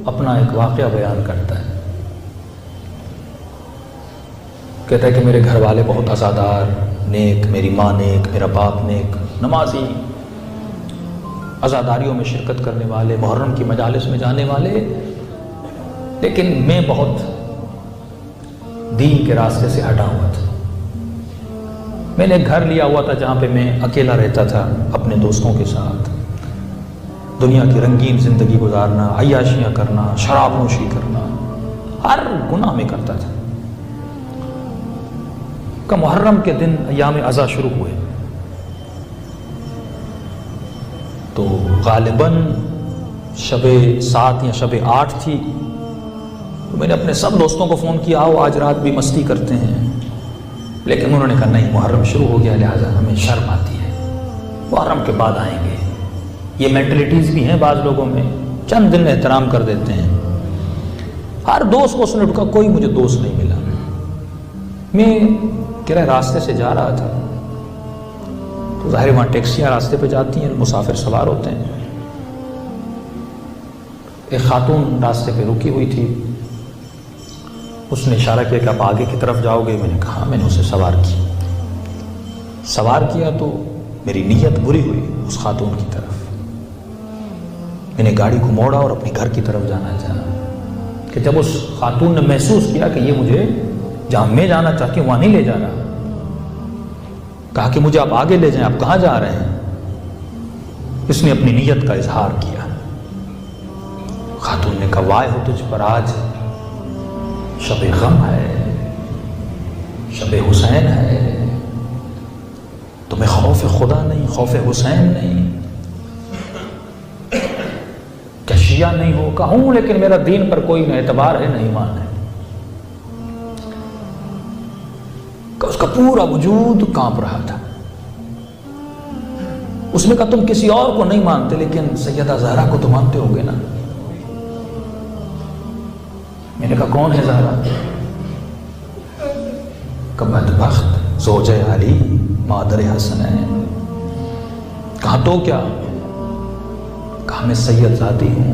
اپنا ایک واقعہ بیان کرتا ہے. کہتا ہے کہ میرے گھر والے بہت عزادار، نیک، میری ماں نیک، میرا باپ نیک، نمازی، عزاداریوں میں شرکت کرنے والے، محرم کی مجالس میں جانے والے، لیکن میں بہت دین کے راستے سے ہٹا ہوا تھا. میں نے ایک گھر لیا ہوا تھا جہاں پہ میں اکیلا رہتا تھا اپنے دوستوں کے ساتھ. دنیا کی رنگین زندگی گزارنا، عیاشیاں کرنا، شراب نوشی کرنا، ہر گناہ میں کرتا تھا. کہ محرم کے دن ایام عزا شروع ہوئے تو غالباً شب 7 یا شب 8 تھی. تو میں نے اپنے سب دوستوں کو فون کیا، آؤ آج رات بھی مستی کرتے ہیں. لیکن انہوں نے کہا نہیں، محرم شروع ہو گیا، لہٰذا ہمیں شرم آتی ہے، محرم کے بعد آئیں گے. یہ مینٹلٹیز بھی ہیں بعض لوگوں میں، چند دن احترام کر دیتے ہیں. ہر دوست کو اس نے ڈھکا، کوئی مجھے دوست نہیں ملا. میں کرے راستے سے جا رہا تھا تو ظاہر وہاں ٹیکسیاں راستے پہ جاتی ہیں، مسافر سوار ہوتے ہیں. ایک خاتون راستے پہ رکی ہوئی تھی. اس نے اشارہ کیا کہ آپ آگے کی طرف جاؤ گے. میں نے کہا. میں نے اسے سوار کیا تو میری نیت بری ہوئی اس خاتون کی طرف. میں نے گاڑی کو موڑا اور اپنے گھر کی طرف جانا چاہا کہ جب اس خاتون نے محسوس کیا کہ یہ مجھے جہاں میں جانا چاہتی ہوں وہاں نہیں لے جا رہا، کہا کہ مجھے آپ آگے لے جائیں. آپ کہاں جا رہے ہیں؟ اس نے اپنی نیت کا اظہار کیا. خاتون نے کہا وائے ہو تجھ پر، آج شب غم ہے، شب حسین ہے، تمہیں خوف خدا نہیں، خوف حسین نہیں، کیا شیعہ نہیں ہو؟ کہا ہوں، لیکن میرا دین پر کوئی نہ اعتبار ہے نہ ایمان ہے. کہ اس کا پورا وجود کانپ رہا تھا. اس نے کہا تم کسی اور کو نہیں مانتے لیکن سیدہ زہرا کو تو مانتے ہو گے نا. میں نے کہا کون ہے زہرا؟ کہ بدبخت زوجہ علی مادر حسنین. کہا تو کیا؟ کہا میں سید زادی ہوں،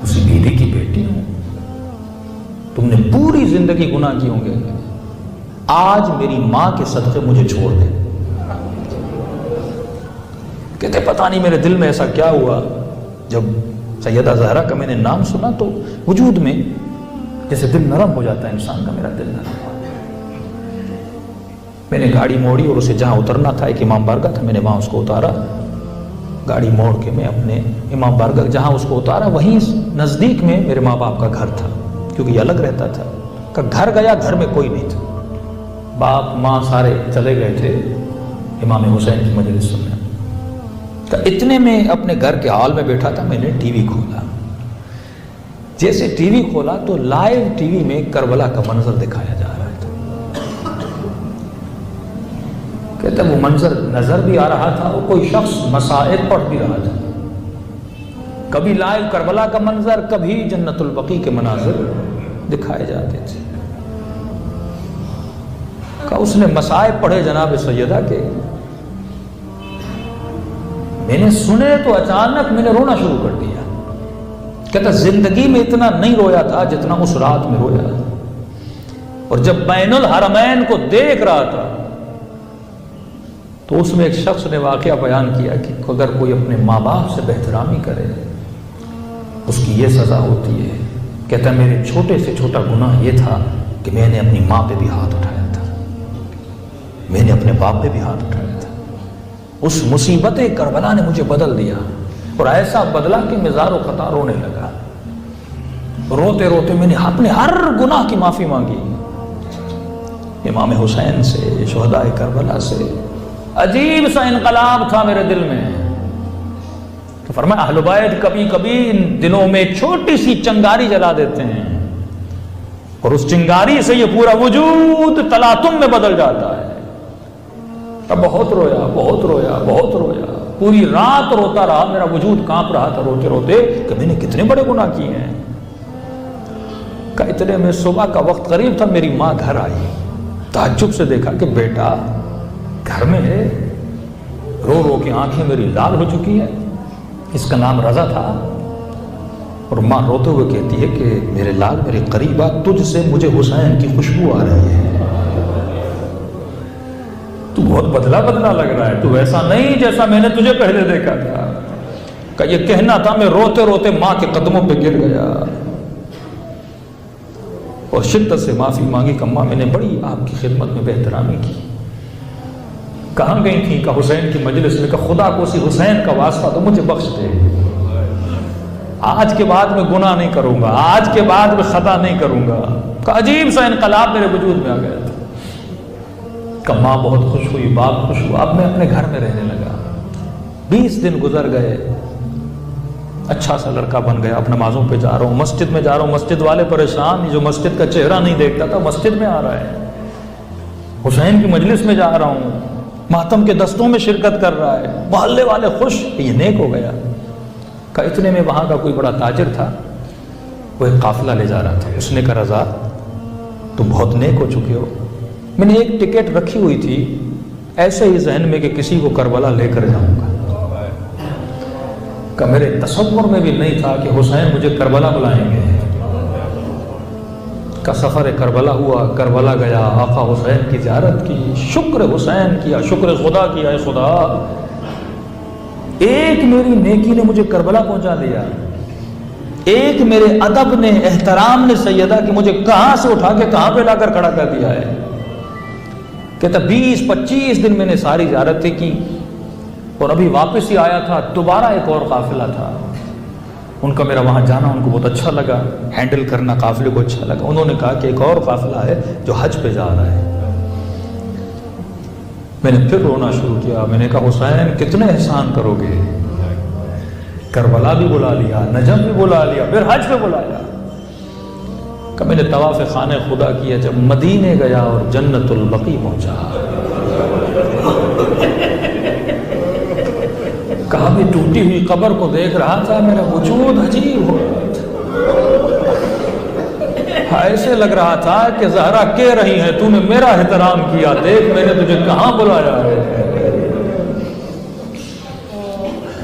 اسی بیوی کی بیٹی ہوں. تم نے پوری زندگی گناہ کی ہوں گے، آج میری ماں کے صدقے مجھے چھوڑ دے. کہتے پتہ نہیں میرے دل میں ایسا کیا ہوا، جب سیدہ زہرا کا میں نے نام سنا تو وجود میں جیسے دل نرم ہو جاتا ہے انسان کا، میرا دل نرم ہوا. میں نے گاڑی موڑی اور اسے جہاں اترنا تھا، ایک امام بارگاہ تھا، میں نے وہاں اس کو اتارا. گاڑی موڑ کے میں اپنے امام بارگاہ جہاں اس کو اتارا وہیں نزدیک میں میرے ماں باپ کا گھر تھا، کیونکہ یہ الگ رہتا تھا. کہ گھر گیا، گھر میں کوئی نہیں تھا، باپ ماں سارے چلے گئے تھے امام حسین کی مجلس سننے. کہ اتنے میں اپنے گھر کے ہال میں بیٹھا تھا، میں نے ٹی وی کھولا. جیسے ٹی وی کھولا تو لائیو ٹی وی میں کربلا کا منظر دکھایا جا رہا تھا. کہتے وہ منظر نظر بھی آ رہا تھا اور کوئی شخص مسائل پڑھ بھی رہا تھا. کبھی لائیو کربلا کا منظر، کبھی جنت البقیع کے مناظر دکھائے جاتے تھے. کہ اس نے مسائل پڑھے جناب سیدہ کے، میں نے سنے تو اچانک میں نے رونا شروع کر دیا. کہتا زندگی میں اتنا نہیں رویا تھا جتنا اس رات میں رویا. اور جب بین الحرمین کو دیکھ رہا تھا تو اس میں ایک شخص نے واقعہ بیان کیا کہ اگر کوئی اپنے ماں باپ سے بہترامی کرے اس کی یہ سزا ہوتی ہے. کہتا میرے چھوٹے سے چھوٹا گناہ یہ تھا کہ میں نے اپنی ماں پہ بھی ہاتھ اٹھایا تھا، میں نے اپنے باپ پہ بھی ہاتھ اٹھایا تھا. اس مصیبت کربلا نے مجھے بدل دیا، اور ایسا بدلا کہ میں زار و قطع رونے لگا. روتے روتے میں نے اپنے ہر گناہ کی معافی مانگی امام حسین سے، شہداء کربلا سے. عجیب سا انقلاب تھا میرے دل میں. تو فرمایا اہل بیت کبھی کبھی ان دنوں میں ایک چھوٹی سی چنگاری جلا دیتے ہیں اور اس چنگاری سے یہ پورا وجود تلاطم میں بدل جاتا ہے. اب بہت رویا، بہت رویا، بہت رویا، پوری رات روتا رہا. میرا وجود کانپ رہا تھا روتے روتے کہ میں نے کتنے بڑے گناہ کیے ہیں. کہ اتنے میں صبح کا وقت قریب تھا، میری ماں گھر آئی. تعجب سے دیکھا کہ بیٹا گھر میں ہے. رو رو کے آنکھیں میری لال ہو چکی ہے. اس کا نام رضا تھا. اور ماں روتے ہوئے کہتی ہے کہ میرے لال میرے قریب آ، تجھ سے مجھے حسین کی خوشبو آ رہی ہے، تو بہت بدلا بدلا لگ رہا ہے، تو ویسا نہیں جیسا میں نے تجھے پہلے دیکھا تھا۔ کہ یہ کہنا تھا، میں روتے روتے ماں کے قدموں پہ گر گیا اور شدت سے معافی مانگی کہ ماں میں نے بڑی آپ کی خدمت میں بے احترامی کی۔ کہاں گئی تھی؟ کہ حسین کی مجلس میں، کہ خدا کو اسی حسین کا واسطہ تو مجھے بخش دے، آج کے بعد میں گناہ نہیں کروں گا، آج کے بعد میں خطا نہیں کروں گا۔ کہ عجیب سا انقلاب میرے وجود میں آ گیا تھا۔ کہ ماں بہت خوش ہوئی، باپ خوش ہوا، اب میں اپنے گھر میں رہنے لگا۔ 20 دن گزر گئے، اچھا سا لڑکا بن گیا، اب نمازوں پہ جا رہا ہوں، مسجد میں جا رہا ہوں، مسجد والے پریشان، جو مسجد کا چہرہ نہیں دیکھتا تھا مسجد میں آ رہا ہے، حسین کی مجلس میں جا رہا ہوں، ماتم کے دستوں میں شرکت کر رہا ہے، محلے والے خوش کہ یہ نیک ہو گیا۔ کہ اتنے میں وہاں کا کوئی بڑا تاجر تھا، وہ ایک قافلہ لے جا رہا تھا، اس نے کہا رضا تم بہت نیک ہو چکے ہو، میں نے ایک ٹکٹ رکھی ہوئی تھی ایسے ہی ذہن میں کہ کسی کو کربلا لے کر جاؤں گا۔ کہ میرے تصور میں بھی نہیں تھا کہ حسین مجھے کربلا بلائیں گے۔ کا سفر کربلا ہوا، کربلا گیا، آقا حسین کی زیارت کی، شکر حسین کیا، شکر خدا کیا، اے خدا ایک میری نیکی نے مجھے کربلا پہنچا دیا، ایک میرے ادب نے، احترام نے سیدہ کی مجھے کہاں سے اٹھا کے کہاں پہ لا کر کھڑا کر دیا ہے۔ کہتا 20-25 دن میں نے ساری زیارتیں کی اور ابھی واپس ہی آیا تھا، دوبارہ ایک اور قافلہ تھا، ان کا میرا وہاں جانا ان کو بہت اچھا لگا، ہینڈل کرنا قافلے کو اچھا لگا۔ انہوں نے کہا کہ ایک اور قافلہ ہے جو حج پہ جا رہا ہے۔ میں نے پھر رونا شروع کیا، میں نے کہا حسین کتنے احسان کرو گے، کربلا بھی بلا لیا، نجف بھی بلا لیا، پھر حج پہ بلایا۔ کہ میں نے طواف خانہ خدا کیا، جب مدینے گیا اور جنت البقیع پہنچا، کہا بھی ٹوٹی ہوئی قبر کو دیکھ رہا تھا، میرا وجود عجیب ہو رہا تھا، ایسے لگ رہا تھا کہ زہرا کہہ رہی ہے تو نے میرا احترام کیا، دیکھ میں نے تجھے کہاں بلایا ہے۔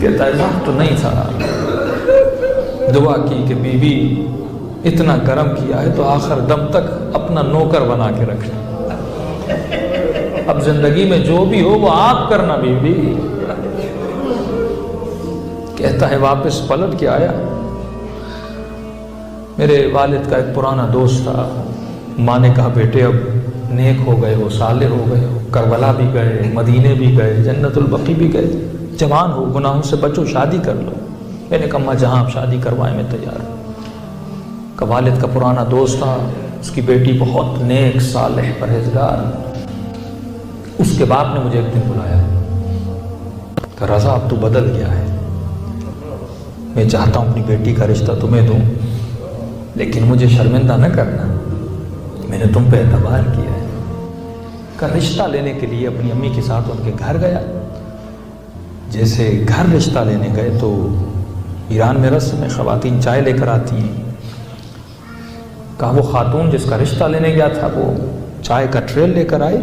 کہتا ہے تو نہیں تھا، دعا کی کہ بی بی اتنا کرم کیا ہے تو آخر دم تک اپنا نوکر بنا کے رکھ، اب زندگی میں جو بھی ہو وہ آپ کرنا بی بی۔ کہتا ہے واپس پلٹ کے آیا، میرے والد کا ایک پرانا دوست تھا، ماں نے کہا بیٹے اب نیک ہو گئے ہو، صالح ہو گئے ہو، کربلا بھی گئے، مدینے بھی گئے، جنت البقیع بھی گئے، جوان ہو، گناہوں سے بچو، شادی کر لو۔ میں نے کہا ماں جہاں آپ شادی کروائیں میں تیار ہوں۔ کہ والد کا پرانا دوست تھا، اس کی بیٹی بہت نیک، صالح، پرہیزگار۔ اس کے باپ نے مجھے ایک دن بلایا کہ رضا اب تو بدل گیا ہے، میں چاہتا ہوں اپنی بیٹی کا رشتہ تمہیں دوں، لیکن مجھے شرمندہ نہ کرنا، میں نے تم پہ اعتبار کیا ہے۔ کہ رشتہ لینے کے لیے اپنی امی کے ساتھ ان کے گھر گیا۔ جیسے گھر رشتہ لینے گئے تو ایران میں رسم میں خواتین چائے لے کر آتی ہیں۔ کہا وہ خاتون جس کا رشتہ لینے گیا تھا وہ چائے کا ٹریل لے کر آئی،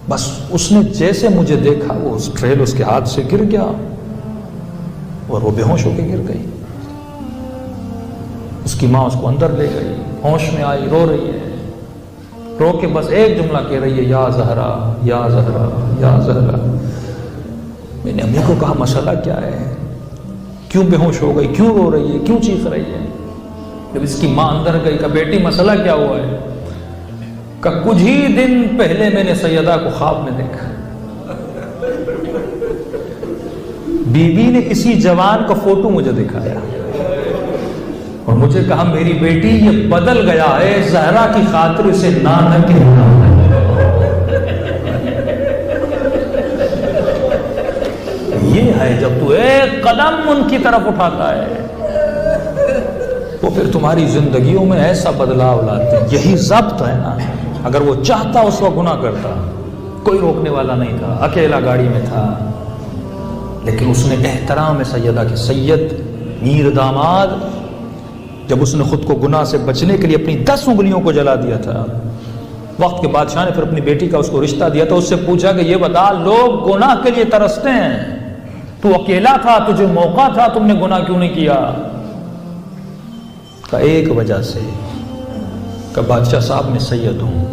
بس اس نے جیسے مجھے دیکھا وہ اس ٹریل اس کے ہاتھ سے گر گیا اور وہ بے ہوش ہو کے گر گئی۔ اس کی ماں اس کو اندر لے گئی، ہوش میں آئی، رو رہی ہے، رو کے بس ایک جملہ کہہ رہی ہے یا زہرا یا زہرا یا زہرا۔ میں نے امی کو کہا مسئلہ کیا ہے، کیوں بے ہوش ہو گئی، کیوں رو رہی ہے، کیوں چیخ رہی ہے؟ جب اس کی ماں اندر گئی کہ بیٹی مسئلہ کیا ہوا ہے؟ کہ کچھ ہی دن پہلے میں نے سیدہ کو خواب میں دیکھا، بی بی نے اسی جوان کا فوٹو مجھے دکھایا اور مجھے کہا میری بیٹی یہ بدل گیا ہے، زہرا کی خاطر اسے نہ کہنا۔ یہ ہے جب تو ایک قدم ان کی طرف اٹھاتا ہے وہ پھر تمہاری زندگیوں میں ایسا بدلاؤ لاتے ہیں۔ یہی ضبط ہے نا، اگر وہ چاہتا اس وقت گناہ کرتا، کوئی روکنے والا نہیں تھا، اکیلا گاڑی میں تھا، لیکن اس نے احترام سیدہ کے سید میر داماد، جب اس نے خود کو گناہ سے بچنے کے لیے اپنی 10 انگلیوں کو جلا دیا تھا، وقت کے بادشاہ نے پھر اپنی بیٹی کا اس کو رشتہ دیا تھا، اس سے پوچھا کہ یہ بتا لوگ گناہ کے لیے ترستے ہیں، تو اکیلا تھا، تجھے موقع تھا، تم نے گناہ کیوں نہیں کیا؟ کہ ایک وجہ سے کہ بادشاہ صاحب میں سید ہوں،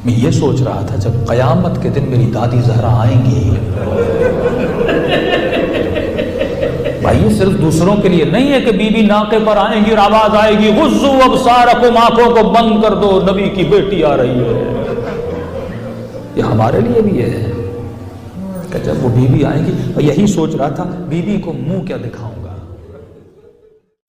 میں یہ سوچ رہا تھا جب قیامت کے دن میری دادی زہرا آئیں گی، بھائی یہ صرف دوسروں کے لیے نہیں ہے کہ بی بی ناقے پر آئیں گی اور آواز آئے گی غضوا ابصارکم، آنکھوں کو بند کر دو، نبی کی بیٹی آ رہی ہے، یہ ہمارے لیے بھی ہے کہ جب وہ بی بی آئیں گی، یہی سوچ رہا تھا بی بی کو منہ کیا دکھاؤں گا،